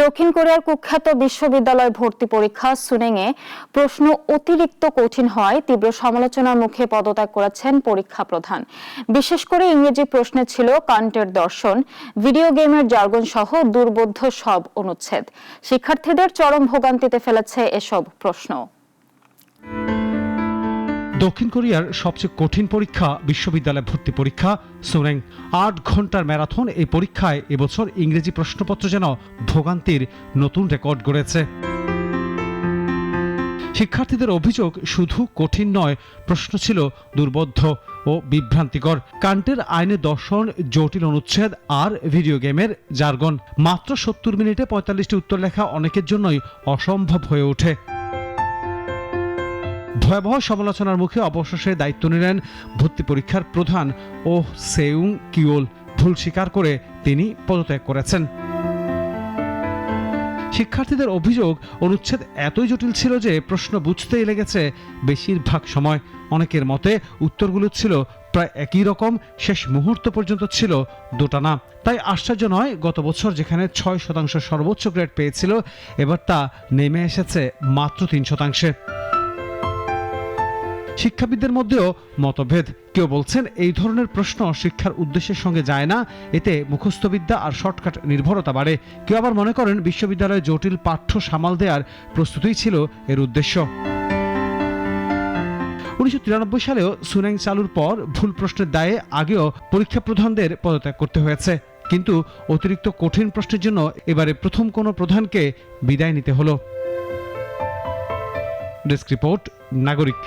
দক্ষিণ কোরিয়ার কুখ্যাত বিশ্ববিদ্যালয় ভর্তি পরীক্ষা সুনেংয়ে প্রশ্ন অতিরিক্ত কঠিন হয় তীব্র সমালোচনার মুখে পদত্যাগ করেছেন পরীক্ষা প্রধান। বিশেষ করে ইংরেজি প্রশ্নে ছিল কান্টের দর্শন, ভিডিও গেমের জার্গন সহ দুর্বোধ্য সব অনুচ্ছেদ। শিক্ষার্থীদের চরম ভোগান্তিতে ফেলেছে এসব প্রশ্ন। দক্ষিণ কোরিয়ার সবচেয়ে কঠিন পরীক্ষা বিশ্ববিদ্যালয় ভর্তি পরীক্ষা সুনেং। ৮ ঘন্টার ম্যারাথন এই পরীক্ষায় এবছর ইংরেজি প্রশ্নপত্র যেন ভোগান্তির নতুন রেকর্ড গড়েছে। শিক্ষার্থীদের অভিযোগ, শুধু কঠিন নয়, প্রশ্ন ছিল দুর্বোধ্য ও বিভ্রান্তিকর। কান্টের আইনে দর্শন, জটিল অনুচ্ছেদ আর ভিডিও গেমের জার্গন। মাত্র ৭০ মিনিটে ৪৫টি উত্তর লেখা অনেকের জন্যই অসম্ভব হয়ে ওঠে। ভয়াবহ সমালোচনার মুখে অবশেষে দায়িত্ব নিলেন ভর্তি পরীক্ষার প্রধান সেউং কিওল। ভুল স্বীকার করে তিনি পদত্যাগ করেছেন। শিক্ষার্থীদের অভিযোগ, অনুচ্ছেদ এতই জটিল ছিল যে প্রশ্ন বুঝতেই লেগেছে বেশিরভাগ সময়। অনেকের মতে উত্তরগুলো ছিল প্রায় একই রকম, শেষ মুহূর্ত পর্যন্ত ছিল দোটানা। তাই আশ্চর্য নয়, গত বছর যেখানে ৬% সর্বোচ্চ গ্রেড পেয়েছিল, এবার তা নেমে এসেছে মাত্র ৩%। শিক্ষাবিদদের মধ্যেও মতভেদ। কেউ বলছেন এই ধরনের প্রশ্ন শিক্ষার উদ্দেশ্যের সঙ্গে যায় না, এতে মুখস্থবিদ্যা আর শর্টকাট নির্ভরতা বাড়ে। কেউ আবার মনে করেন বিশ্ববিদ্যালয়ে জটিল পাঠ্য সামাল দেওয়ার প্রস্তুতিই ছিল এর উদ্দেশ্য। ১৯৯৩ সালেও সুনেং চালুর পর ভুল প্রশ্নের দায়ে আগেও পরীক্ষা প্রধানদের পদত্যাগ করতে হয়েছে, কিন্তু অতিরিক্ত কঠিন প্রশ্নের জন্য এবারে প্রথম কোনো প্রধানকে বিদায় নিতে হলো। ডেস্ক রিপোর্ট, নাগরিক।